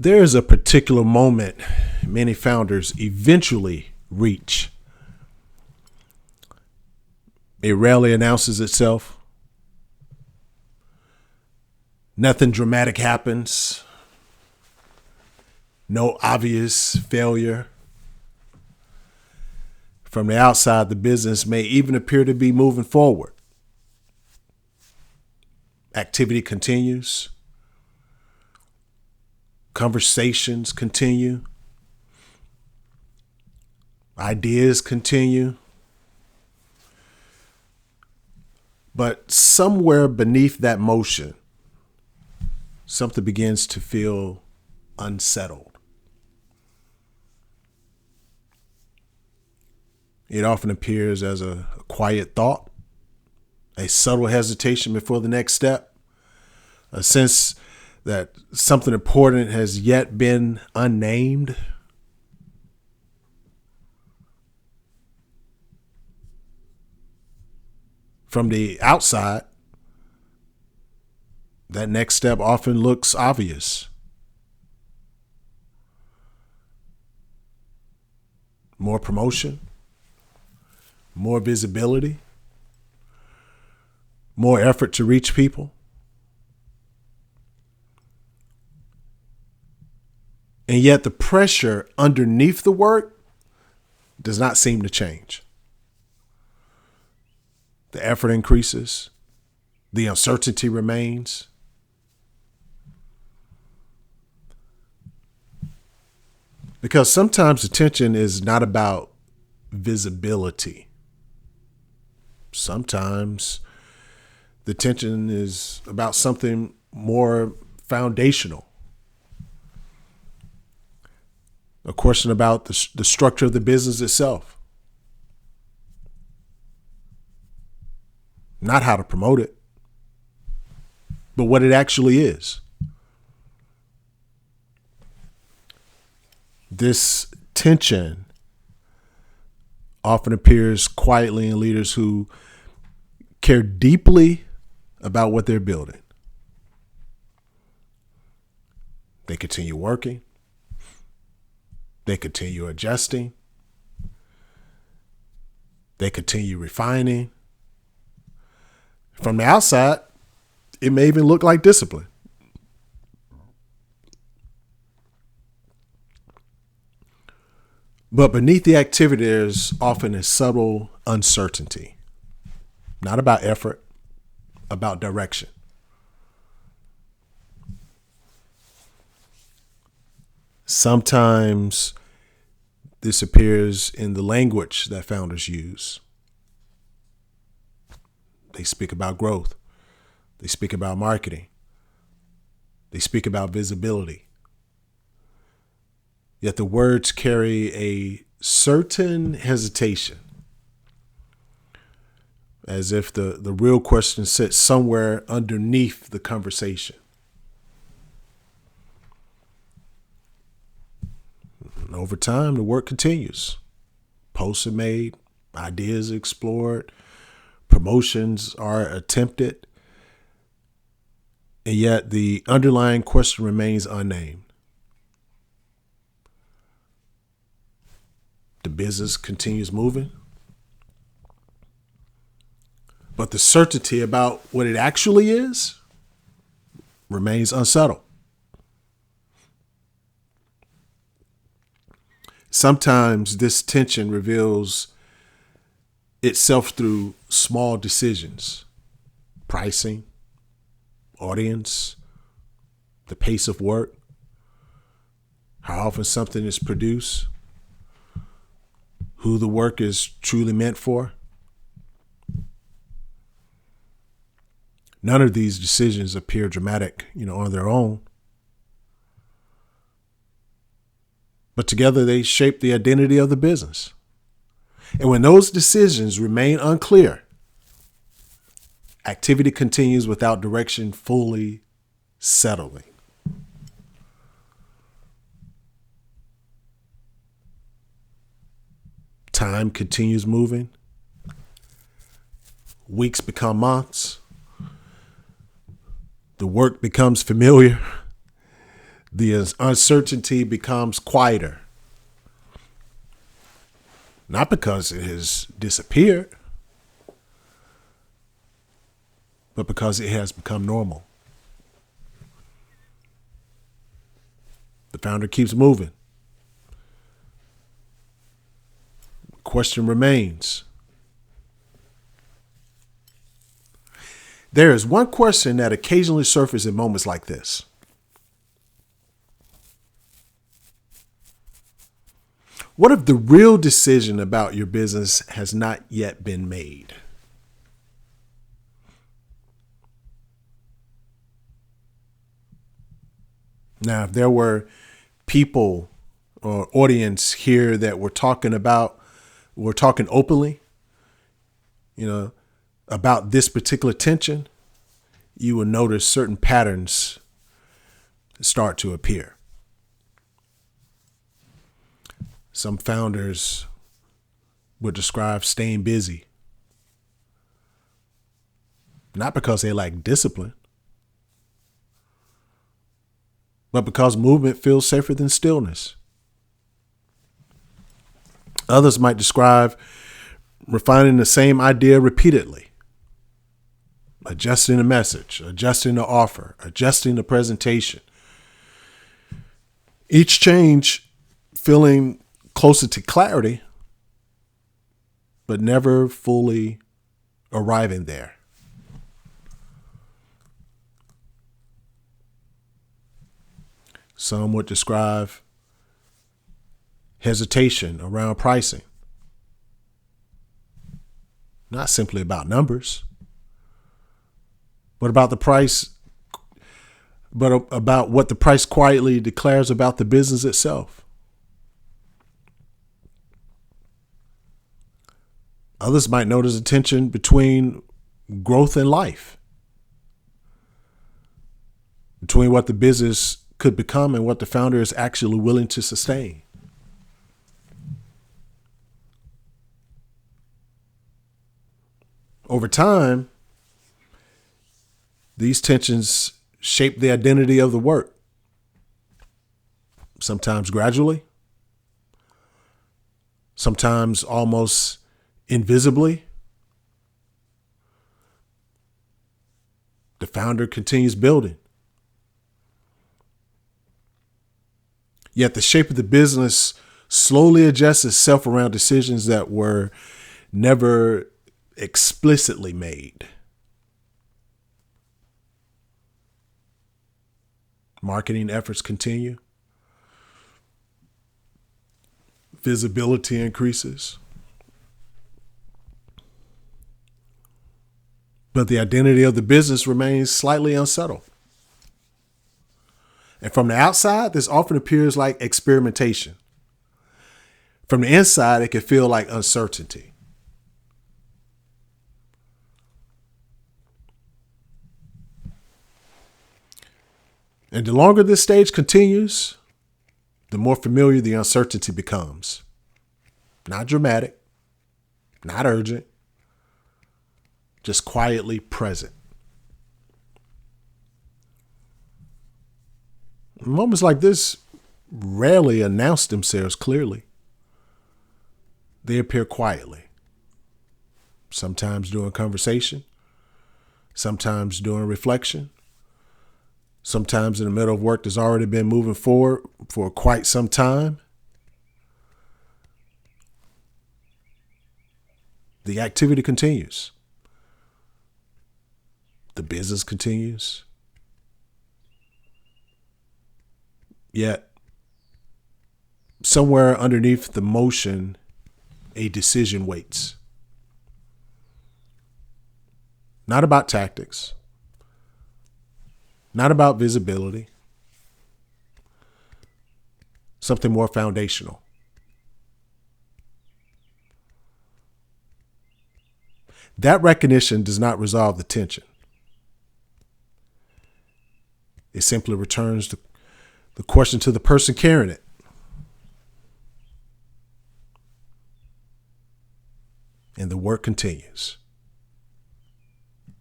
There is a particular moment many founders eventually reach. It rarely announces itself. Nothing dramatic happens. No obvious failure. From the outside, the business may even appear to be moving forward. Activity continues. Conversations continue. Ideas continue. But somewhere beneath that motion, something begins to feel unsettled. It often appears as a quiet thought, a subtle hesitation before the next step, a sense that something important has yet been unnamed. From the outside, that next step often looks obvious. More promotion, more visibility, more effort to reach people. And yet the pressure underneath the work does not seem to change. The effort increases. The uncertainty remains. Because sometimes attention is not about visibility. Sometimes the tension is about something more foundational. A question about the structure of the business itself. Not how to promote it, but what it actually is. This tension often appears quietly in leaders who care deeply about what they're building. They continue working. They continue adjusting. They continue refining. From the outside, it may even look like discipline. But beneath the activity, there's often a subtle uncertainty. Not about effort, about direction. Sometimes this appears in the language that founders use. They speak about growth. They speak about marketing. They speak about visibility. Yet the words carry a certain hesitation, as if the real question sits somewhere underneath the conversation. And over time, the work continues. Posts are made, ideas are explored, promotions are attempted, and yet the underlying question remains unnamed. The business continues moving, but the certainty about what it actually is remains unsettled. Sometimes this tension reveals itself through small decisions, pricing, audience, the pace of work, how often something is produced, who the work is truly meant for. None of these decisions appear dramatic, on their own. But together they shape the identity of the business. And when those decisions remain unclear, activity continues without direction fully settling. Time continues moving. Weeks become months. The work becomes familiar. The uncertainty becomes quieter. Not because it has disappeared, but because it has become normal. The founder keeps moving. The question remains. There is one question that occasionally surfaces in moments like this. What if the real decision about your business has not yet been made? Now, if there were people or audience here that we're talking openly, about this particular tension, you will notice certain patterns start to appear. Some founders would describe staying busy, not because they lack discipline, but because movement feels safer than stillness. Others might describe refining the same idea repeatedly, adjusting the message, adjusting the offer, adjusting the presentation. Each change feeling closer to clarity, but never fully arriving there. Some would describe hesitation around pricing. Not simply about numbers, but about the price, but about what the price quietly declares about the business itself. Others might notice a tension between growth and life, between what the business could become and what the founder is actually willing to sustain. Over time, these tensions shape the identity of the work, sometimes gradually, sometimes almost invisibly. The founder continues building. Yet the shape of the business slowly adjusts itself around decisions that were never explicitly made. Marketing efforts continue. Visibility increases. But the identity of the business remains slightly unsettled. And from the outside, this often appears like experimentation. From the inside, it can feel like uncertainty. And the longer this stage continues, the more familiar the uncertainty becomes. Not dramatic, not urgent, just quietly present. Moments like this rarely announce themselves clearly. They appear quietly, sometimes during conversation, sometimes during reflection, sometimes in the middle of work that's already been moving forward for quite some time. The activity continues. The business continues. Yet, somewhere underneath the motion, a decision waits. Not about tactics. Not about visibility. Something more foundational. That recognition does not resolve the tension. It simply returns the question to the person carrying it. And the work continues.